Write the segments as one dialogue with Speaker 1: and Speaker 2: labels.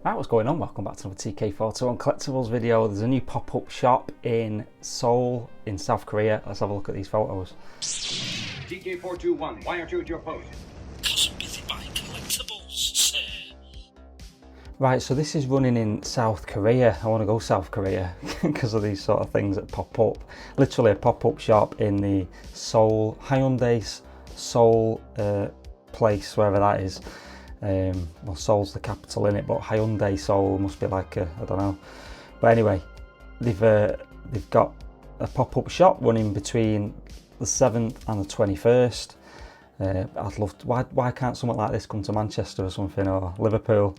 Speaker 1: Right, what's going on? Welcome back to another TK421 Collectibles video. There's a new pop-up shop in Seoul in South Korea. Let's have a look at these photos.
Speaker 2: TK421, why aren't you at your post?
Speaker 3: Because I'm busy buying collectibles, sir.
Speaker 1: Right, so this is running in South Korea. I want to go South Korea because of these sort of things that pop up. Literally a pop-up shop in the Seoul, Hyundai Seoul place, wherever that is. Well, Seoul's the capital in it, but Hyundai Seoul must be like I don't know. But anyway, they've got a pop-up shop running between the 7th and the 21st. I'd love to, why can't something like this come to Manchester or something, or Liverpool,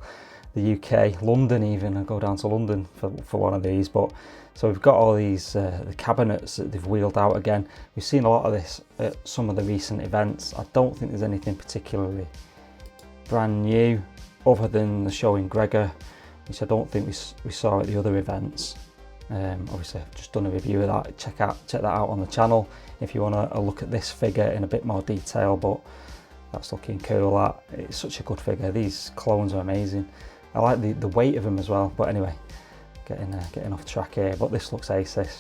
Speaker 1: the UK, London even? I'd go down to London for one of these. But so we've got all these the cabinets that they've wheeled out again. We've seen a lot of this at some of the recent events. I don't think there's anything particularly brand new other than the show in Gregor, which I don't think we saw at the other events. Obviously I've just done a review of that. Check that out on the channel if you want to look at this figure in a bit more detail. But that's looking cool. It's such a good figure. These clones are amazing. I like the weight of them as well. But anyway, getting off track here. But this looks ace. I'd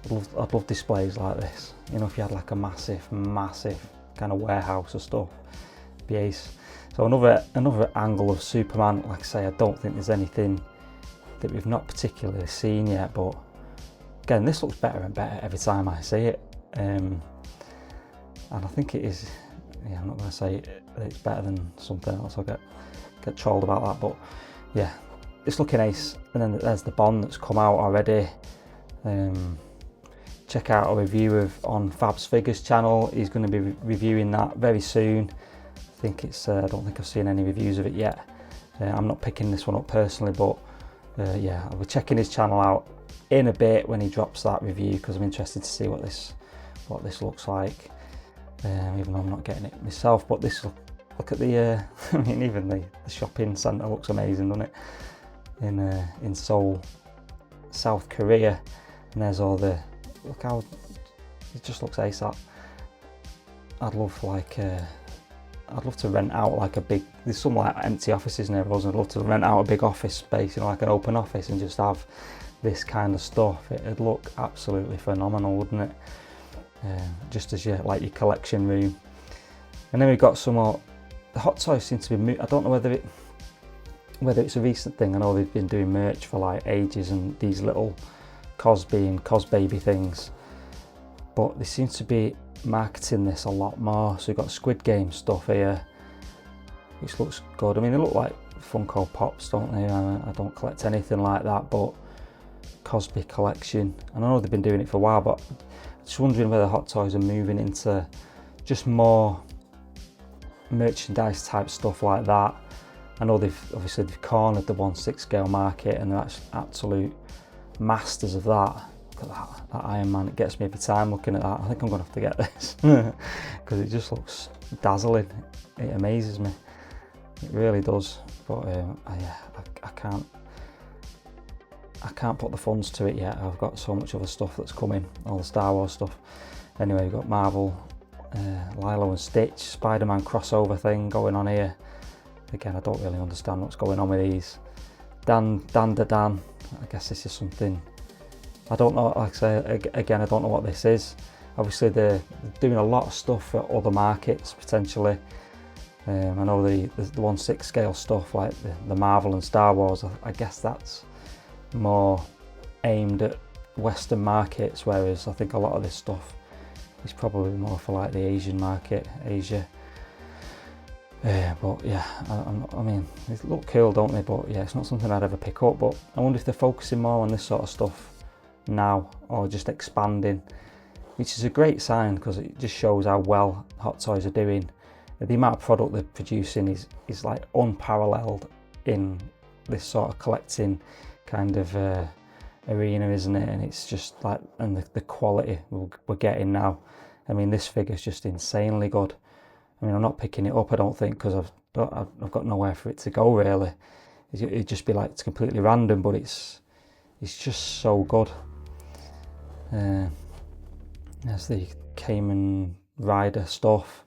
Speaker 1: love displays like this. You know, if you had like a massive kind of warehouse of stuff, it'd be ace. So another angle of Superman. Like I say, I don't think there's anything that we've not particularly seen yet, but again, this looks better and better every time I see it. And I think it is, yeah, I'm not going to say that it's better than something else. I'll get trolled about that, but yeah, it's looking ace. And then there's the Bond that's come out already. Check out a review on 𝗬𝗄𝗆's channel. He's going to be reviewing that very soon. I think it's, I don't think I've seen any reviews of it yet. I'm not picking this one up personally, but yeah, I'll be checking his channel out in a bit when he drops that review, because I'm interested to see what this looks like. Even though I'm not getting it myself, but this, look at the I mean, even the shopping centre looks amazing, doesn't it? In Seoul, South Korea, and there's all the, look how it just looks ace. That I'd love to rent out like a big, there's some like empty offices near us, and I'd love to rent out a big office space, you know, like an open office, and just have this kind of stuff. It'd look absolutely phenomenal, wouldn't it? Just as your collection room. And then we've got some more, the hot toys seem to be, I don't know whether it's a recent thing. I know they've been doing merch for like ages, and these little 𝗬𝗄𝗆 and 𝗬𝗄𝗆 things, but they seem to be marketing this a lot more. So we've got Squid Game stuff here, which looks good. I mean, they look like Funko Pops, don't they? I don't collect anything like that, but 𝗬𝗄𝗆 collection. And I know they've been doing it for a while, but I'm just wondering whether Hot Toys are moving into just more merchandise type stuff like that. I know they've cornered the 𝗦𝗁𝗍 scale market, and they're absolute masters of that. That Iron Man, it gets me every time looking at that. I think I'm gonna have to get this because it just looks dazzling. It amazes me, it really does. But yeah, I can't put the funds to it yet. I've got so much other stuff that's coming, all the Star Wars stuff. Anyway, we've got Marvel, Lilo and Stitch, Spider-Man crossover thing going on here. Again, I don't really understand what's going on with these. Dan, I guess this is something, I don't know, like I say, again, I don't know what this is. Obviously they're doing a lot of stuff for other markets, potentially. I know the 𝗦𝗁𝗍 scale stuff, like the Marvel and Star Wars, I guess that's more aimed at Western markets, whereas I think a lot of this stuff is probably more for like the Asian market, Asia. But yeah, I mean, they look cool, don't they? But yeah, it's not something I'd ever pick up. But I wonder if they're focusing more on this sort of stuff now, or just expanding, which is a great sign, because it just shows how well Hot Toys are doing. The amount of product they're producing is like unparalleled in this sort of collecting kind of arena, isn't it? And it's just like, and the quality we're getting now. I mean, this figure's just insanely good. I mean, I'm not picking it up, I don't think, because I've got nowhere for it to go really. It'd just be like, it's completely random, but it's just so good. There's the Kamen Rider stuff.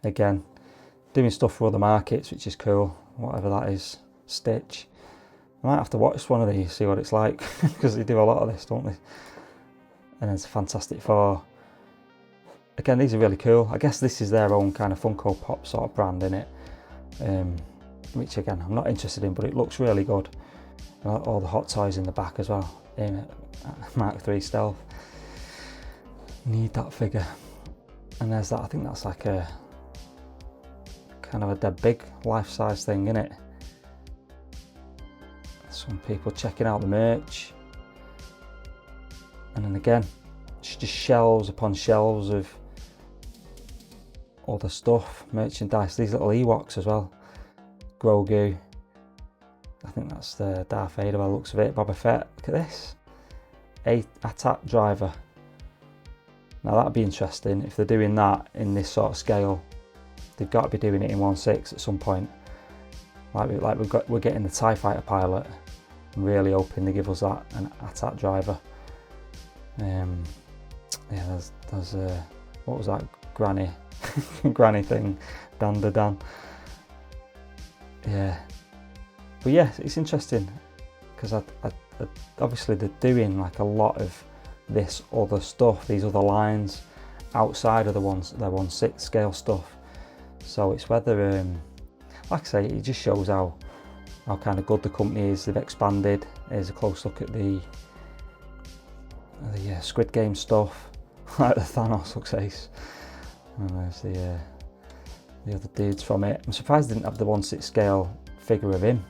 Speaker 1: Again, doing stuff for other markets, which is cool, whatever that is. Stitch. I might have to watch one of these, see what it's like, because they do a lot of this, don't they? And there's a 𝗓𝗪. Again, these are really cool. I guess this is their own kind of Funko Pop sort of brand in it, which again, I'm not interested in, but it looks really good. All the hot toys in the back as well, in it, Mark III Stealth. Need that figure. And there's that, I think that's like a kind of a dead big life-size thing, isn't it? Some people checking out the merch. And then again, it's just shelves upon shelves of all the stuff, merchandise. These little Ewoks as well. Grogu. I think that's the Darth Vader by the looks of it. Boba Fett. Look at this. Attack Driver. Now that'd be interesting if they're doing that in this sort of scale. They've got to be doing it in 1/6 at some point. We're getting the TIE Fighter pilot. I'm really hoping they give us that, an Attack Driver. Yeah, there's what was that granny granny thing, Dan da Dan. Yeah, but yeah, it's interesting because obviously they're doing like a lot of this other stuff, these other lines outside of their 1/6 scale stuff. So it's whether, like I say, it just shows how kind of good the company is. They've expanded. Here's a close look at the Squid Game stuff, like the Thanos looks ace. And there's the other dudes from it. I'm surprised they didn't have the 1/6 scale figure of him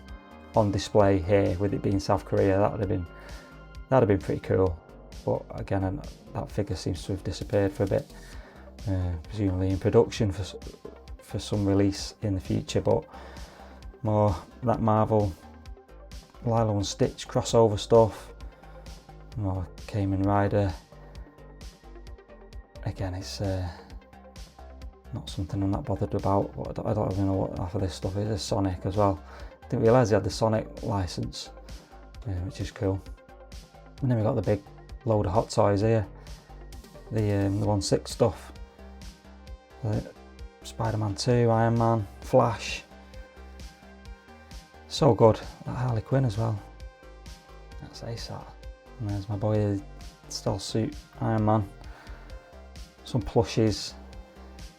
Speaker 1: on display here, with it being South Korea. That'd have been pretty cool. But again, that figure seems to have disappeared for a bit, presumably in production for some release in the future. But more that Marvel Lilo and Stitch crossover stuff. More Kamen Rider. Again, it's not something I'm that bothered about. I don't even know what half of this stuff is. There's Sonic as well. Didn't realise he had the Sonic license, which is cool. And then we got the big load of hot toys here. The 1/6 stuff. Spider-Man 2, Iron Man, Flash. So good. That Harley Quinn as well. That's ASAP. And there's my boy, stealth suit Iron Man. Some plushies.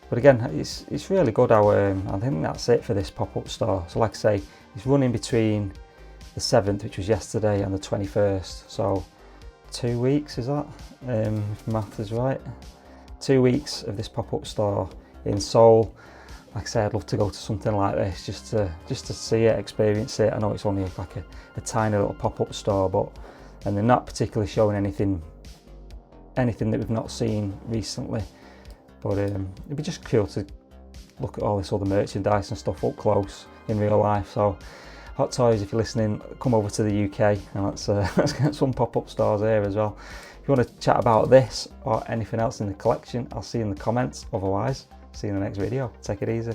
Speaker 1: But again, it's really good how, I think that's it for this pop-up store. So like I say, it's running between the 7th, which was yesterday, and the 21st. So 2 weeks, is that? If math is right. 2 weeks of this pop-up store in Seoul. Like I say, I'd love to go to something like this just to see it, experience it. I know it's only like a tiny little pop-up store, and they're not particularly showing anything that we've not seen recently. But it'd be just cool to look at all this other merchandise and stuff up close in real life. So Hot Toys, if you're listening, come over to the UK and let's get some pop-up stores here as well. If you want to chat about this or anything else in the collection, I'll see you in the comments. Otherwise, see you in the next video. Take it easy.